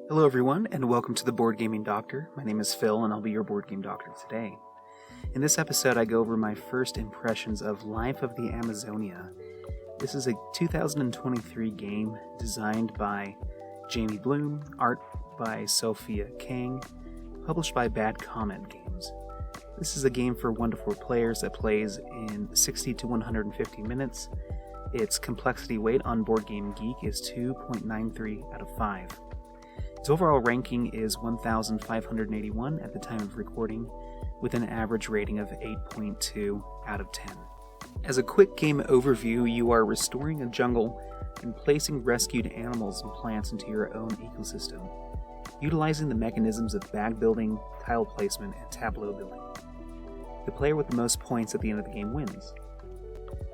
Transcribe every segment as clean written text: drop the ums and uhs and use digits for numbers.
Hello everyone, and welcome to the Board Gaming Doctor. My name is Phil, and I'll be your Board Game Doctor today. In this episode, I go over my first impressions of Life of the Amazonia. This is a 2023 game designed by Jamie Bloom, art by Sophia Kang, published by Bad Comment Games. This is a game for 1 to 4 players that plays in 60 to 150 minutes. Its complexity weight on Board Game Geek is 2.93 out of 5. Its overall ranking is 1,581 at the time of recording, with an average rating of 8.2 out of 10. As a quick game overview, you are restoring a jungle and placing rescued animals and plants into your own ecosystem, utilizing the mechanisms of bag building, tile placement, and tableau building. The player with the most points at the end of the game wins.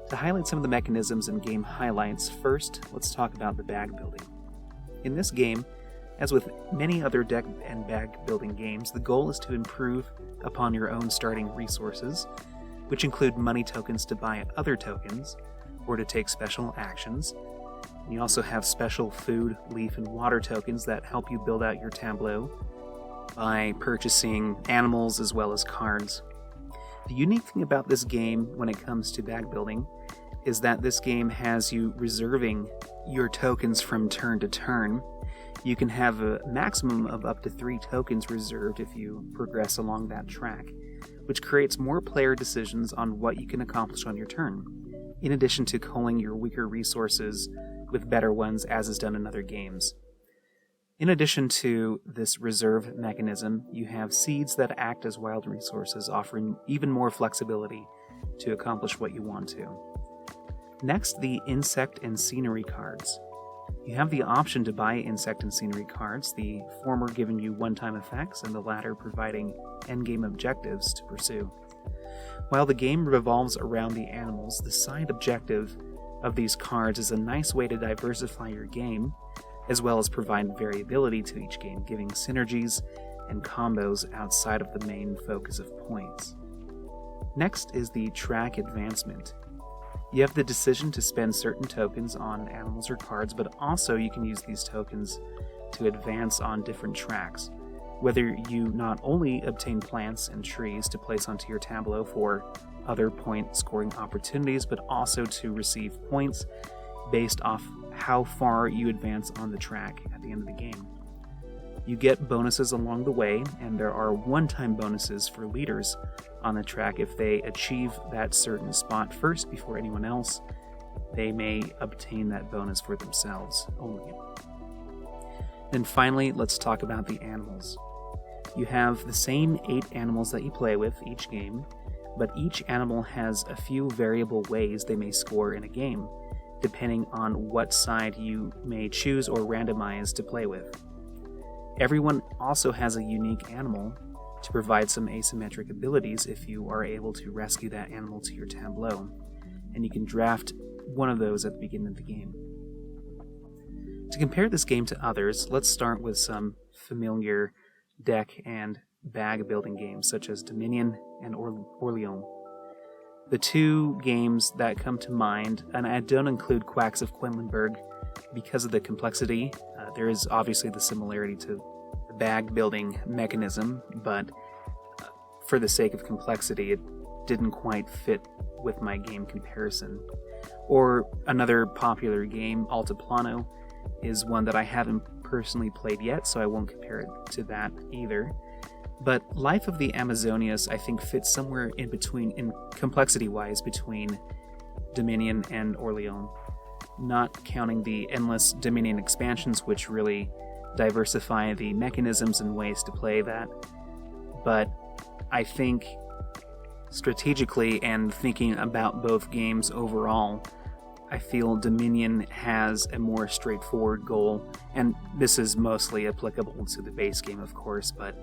To highlight some of the mechanisms and game highlights, first, let's talk about the bag building. In this game, as with many other deck and bag building games, the goal is to improve upon your own starting resources, which include money tokens to buy other tokens, or to take special actions. You also have special food, leaf, and water tokens that help you build out your tableau by purchasing animals as well as cards. The unique thing about this game when it comes to bag building is that this game has you reserving your tokens from turn to turn. You can have a maximum of up to 3 tokens reserved if you progress along that track, which creates more player decisions on what you can accomplish on your turn, in addition to culling your weaker resources with better ones as is done in other games. In addition to this reserve mechanism, you have seeds that act as wild resources, offering even more flexibility to accomplish what you want to. Next, the insect and scenery cards. You have the option to buy insect and scenery cards, the former giving you one-time effects and the latter providing endgame objectives to pursue. While the game revolves around the animals, the side objective of these cards is a nice way to diversify your game, as well as provide variability to each game, giving synergies and combos outside of the main focus of points. Next is the track advancement. You have the decision to spend certain tokens on animals or cards, but also you can use these tokens to advance on different tracks. Whether you not only obtain plants and trees to place onto your tableau for other point scoring opportunities, but also to receive points based off how far you advance on the track at the end of the game. You get bonuses along the way, and there are one-time bonuses for leaders on the track. If they achieve that certain spot first before anyone else, they may obtain that bonus for themselves only. Then finally, let's talk about the animals. You have the same 8 animals that you play with each game, but each animal has a few variable ways they may score in a game, depending on what side you may choose or randomize to play with. Everyone also has a unique animal to provide some asymmetric abilities if you are able to rescue that animal to your tableau, and you can draft one of those at the beginning of the game. To compare this game to others, let's start with some familiar deck and bag building games such as Dominion and Orleans. The 2 games that come to mind, and I don't include Quacks of Quedlinburg because of the complexity. There is obviously the similarity to the bag building mechanism, but for the sake of complexity, it didn't quite fit with my game comparison. Or another popular game, Altiplano, is one that I haven't personally played yet, so I won't compare it to that either. But Life of the Amazonias, I think, fits somewhere in between, in complexity-wise, between Dominion and Orleans, not counting the endless Dominion expansions, which really diversify the mechanisms and ways to play that. But I think strategically and thinking about both games overall, I feel Dominion has a more straightforward goal, and this is mostly applicable to the base game, of course, but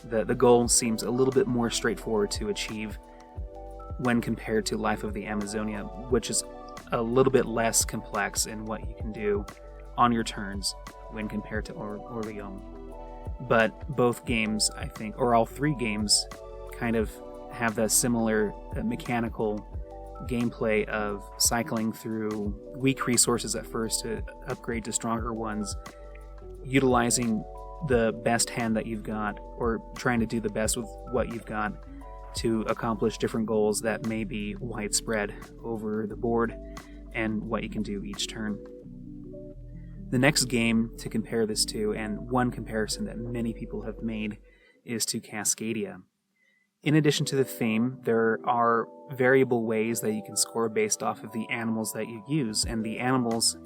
the goal seems a little bit more straightforward to achieve when compared to Life of the Amazonia, which is a little bit less complex in what you can do on your turns when compared to Orleans. But both games, I think, or all 3 games, kind of have that similar mechanical gameplay of cycling through weak resources at first to upgrade to stronger ones, utilizing the best hand that you've got, or trying to do the best with what you've got to accomplish different goals that may be widespread over the board and what you can do each turn. The next game to compare this to, and one comparison that many people have made, is to Cascadia. In addition to the theme, there are variable ways that you can score based off of the animals that you use, and the animals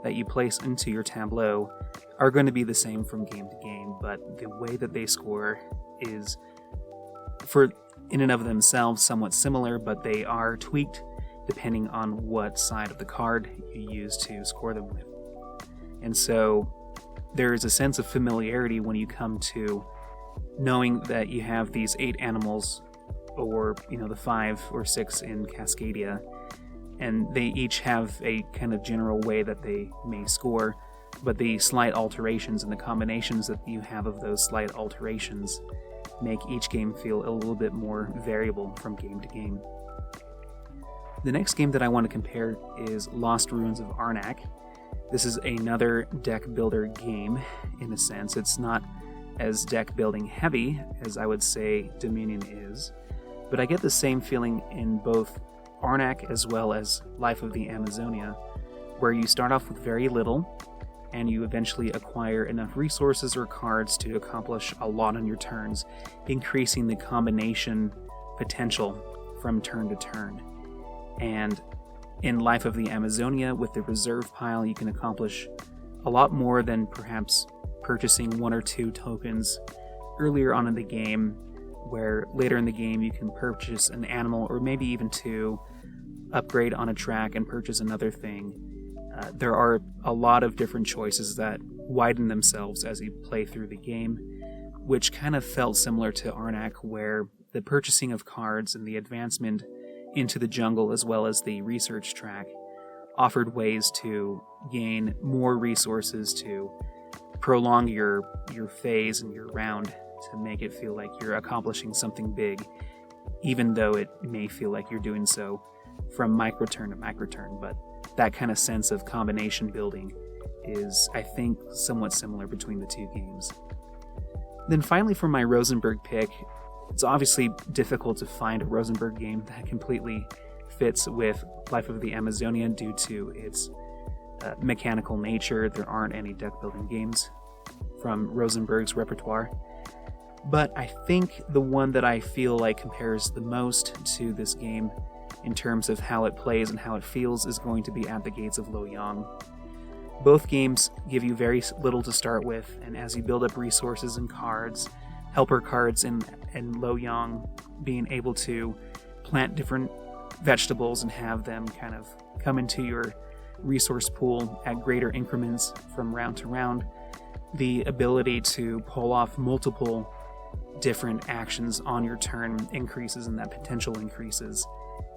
that you place into your tableau are going to be the same from game to game, but the way that they score is, in and of themselves, somewhat similar, but they are tweaked depending on what side of the card you use to score them with. And so there is a sense of familiarity when you come to knowing that you have these 8 animals, or the 5 or 6 in Cascadia, and they each have a kind of general way that they may score, but the slight alterations and the combinations that you have of those slight alterations make each game feel a little bit more variable from game to game. The next game that I want to compare is Lost Ruins of Arnak. This is another deck builder game, in a sense. It's not as deck building heavy as I would say Dominion is, but I get the same feeling in both Arnak as well as Life of the Amazonia, where you start off with very little and you eventually acquire enough resources or cards to accomplish a lot on your turns, increasing the combination potential from turn to turn. And in Life of the Amazonia, with the reserve pile, you can accomplish a lot more than perhaps purchasing 1 or 2 tokens earlier on in the game, where later in the game you can purchase an animal, or maybe even 2, upgrade on a track and purchase another thing. There are a lot of different choices that widen themselves as you play through the game, which kind of felt similar to Arnak, where the purchasing of cards and the advancement into the jungle as well as the research track offered ways to gain more resources to prolong your phase and your round, to make it feel like you're accomplishing something big, even though it may feel like you're doing so from microturn to microturn. But that kind of sense of combination building is, I think, somewhat similar between the two games. Then finally, for my Rosenberg pick, it's obviously difficult to find a Rosenberg game that completely fits with Life of the Amazonia due to its mechanical nature. There aren't any deck-building games from Rosenberg's repertoire. But I think the one that I feel like compares the most to this game in terms of how it plays and how it feels is going to be At the Gates of Loyang. Both games give you very little to start with, and as you build up resources and cards, helper cards in Loyang, being able to plant different vegetables and have them kind of come into your resource pool at greater increments from round to round, the ability to pull off multiple different actions on your turn increases, and that potential increases,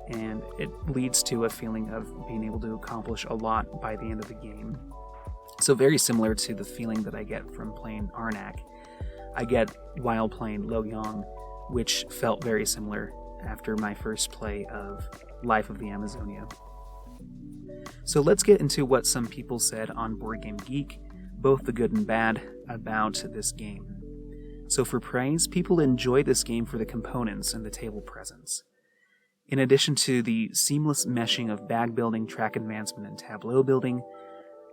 and it leads to a feeling of being able to accomplish a lot by the end of the game. So very similar to the feeling that I get from playing Arnak, I get while playing Loyang, which felt very similar after my first play of Life of the Amazonia. So let's get into what some people said on Board Game Geek, both the good and bad, about this game. So for praise, people enjoy this game for the components and the table presence. In addition to the seamless meshing of bag building, track advancement, and tableau building,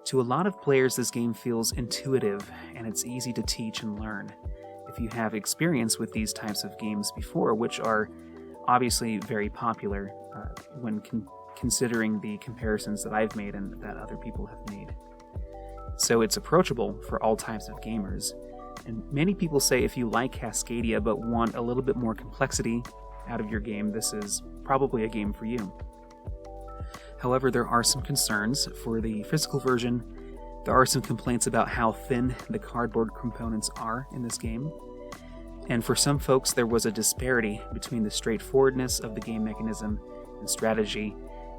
to a lot of players this game feels intuitive and it's easy to teach and learn if you have experience with these types of games before, which are obviously very popular when considering the comparisons that I've made and that other people have made. So it's approachable for all types of gamers, and many people say if you like Cascadia but want a little bit more complexity out of your game, this is probably a game for you. However, there are some concerns. For the physical version, there are some complaints about how thin the cardboard components are in this game. And for some folks, there was a disparity between the straightforwardness of the game mechanism and strategy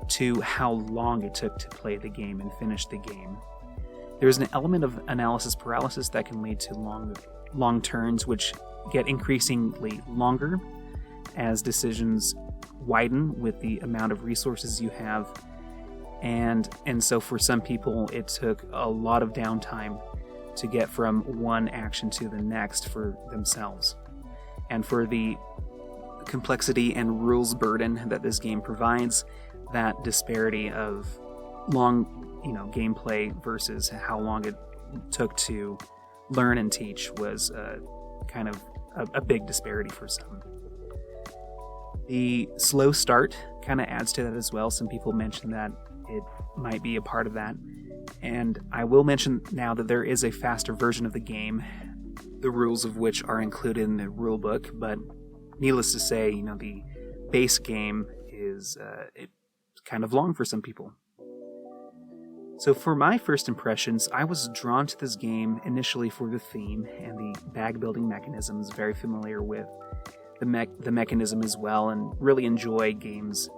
to how long it took to play the game and finish the game. There's an element of analysis paralysis that can lead to long turns, which get increasingly longer as decisions widen with the amount of resources you have. And so for some people, it took a lot of downtime to get from one action to the next for themselves. And for the complexity and rules burden that this game provides, that disparity of long, gameplay versus how long it took to learn and teach was kind of a big disparity for some. The slow start kind of adds to that as well. Some people mentioned that it might be a part of that. And I will mention now that there is a faster version of the game, the rules of which are included in the rulebook, but needless to say, the base game is it's kind of long for some people. So for my first impressions, I was drawn to this game initially for the theme and the bag building mechanisms, very familiar with the mechanism as well, and really enjoy games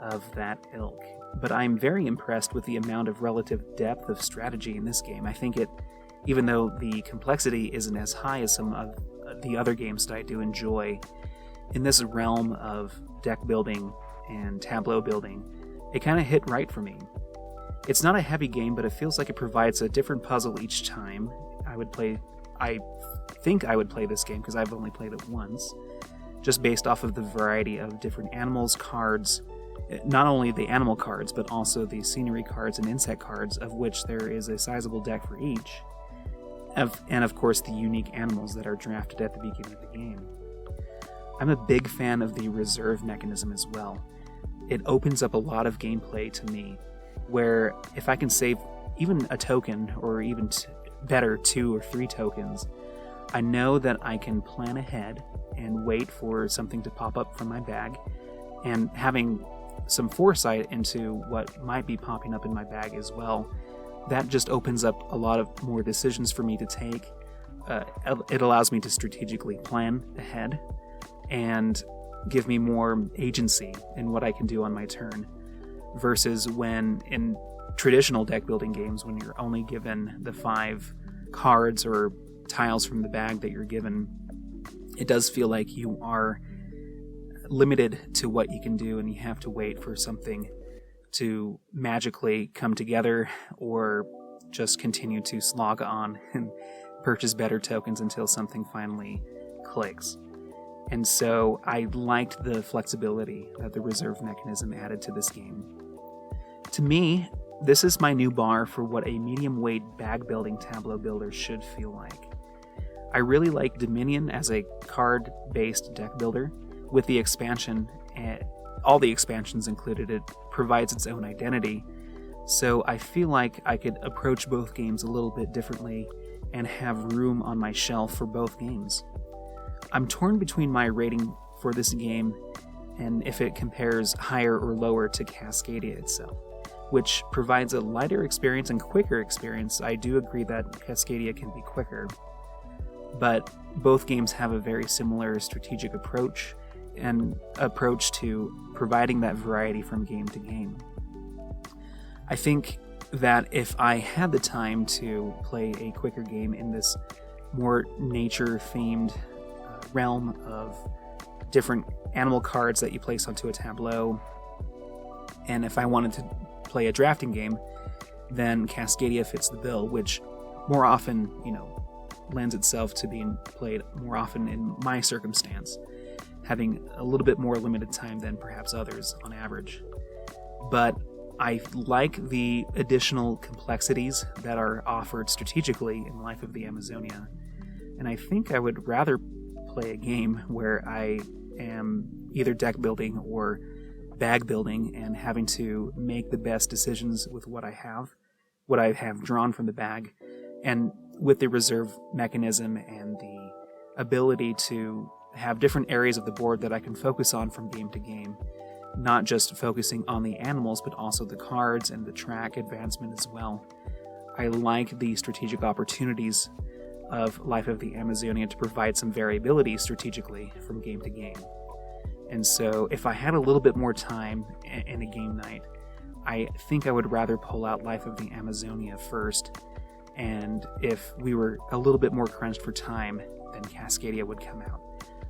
of that ilk. But I'm very impressed with the amount of relative depth of strategy in this game. I think even though the complexity isn't as high as some of the other games that I do enjoy, in this realm of deck building and tableau building, it kind of hit right for me. It's not a heavy game, but it feels like it provides a different puzzle each time. I think I would play this game because I've only played it once, just based off of the variety of different animals, cards, not only the animal cards, but also the scenery cards and insect cards, of which there is a sizable deck for each, and of course the unique animals that are drafted at the beginning of the game. I'm a big fan of the reserve mechanism as well. It opens up a lot of gameplay to me, where if I can save even a token, or even better 2 or 3 tokens, I know that I can plan ahead and wait for something to pop up from my bag, and having some foresight into what might be popping up in my bag as well, that just opens up a lot of more decisions for me to take. It allows me to strategically plan ahead and give me more agency in what I can do on my turn, versus when in traditional deck building games, when you're only given the 5 cards or tiles from the bag that you're given, it does feel like you are limited to what you can do, and you have to wait for something to magically come together, or just continue to slog on and purchase better tokens until something finally clicks. And so I liked the flexibility that the reserve mechanism added to this game. To me, this is my new bar for what a medium-weight bag-building tableau builder should feel like. I really like Dominion as a card-based deck builder. With the expansion, and all the expansions included, it provides its own identity. So I feel like I could approach both games a little bit differently and have room on my shelf for both games. I'm torn between my rating for this game and if it compares higher or lower to Cascadia itself, which provides a lighter experience and quicker experience. I do agree that Cascadia can be quicker, but both games have a very similar strategic approach to providing that variety from game to game. I think that if I had the time to play a quicker game in this more nature-themed realm of different animal cards that you place onto a tableau, and if I wanted to play a drafting game, then Cascadia fits the bill, which more often, lends itself to being played more often in my circumstance, having a little bit more limited time than perhaps others on average. But I like the additional complexities that are offered strategically in Life of the Amazonia, and I think I would rather play a game where I am either deck building or bag building and having to make the best decisions with what I have drawn from the bag, and with the reserve mechanism and the ability to have different areas of the board that I can focus on from game to game, not just focusing on the animals, but also the cards and the track advancement as well. I like the strategic opportunities of Life of the Amazonia to provide some variability strategically from game to game. And so if I had a little bit more time in a game night, I think I would rather pull out Life of the Amazonia first, and if we were a little bit more crunched for time, then Cascadia would come out.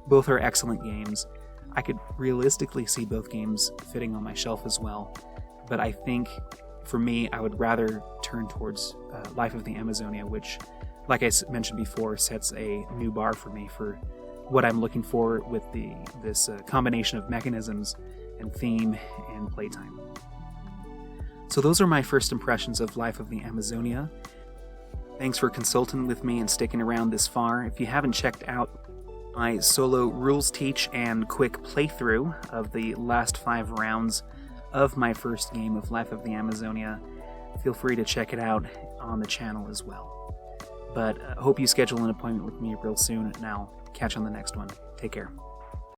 Both are excellent games. I could realistically see both games fitting on my shelf as well, but I think for me, I would rather turn towards Life of the Amazonia, which like I mentioned before, sets a new bar for me for what I'm looking for with this combination of mechanisms and theme and playtime. So those are my first impressions of Life of the Amazonia. Thanks for consulting with me and sticking around this far. If you haven't checked out my solo rules teach and quick playthrough of the last 5 rounds of my first game of Life of the Amazonia, feel free to check it out on the channel as well. But I hope you schedule an appointment with me real soon, and I'll catch you on the next one. Take care.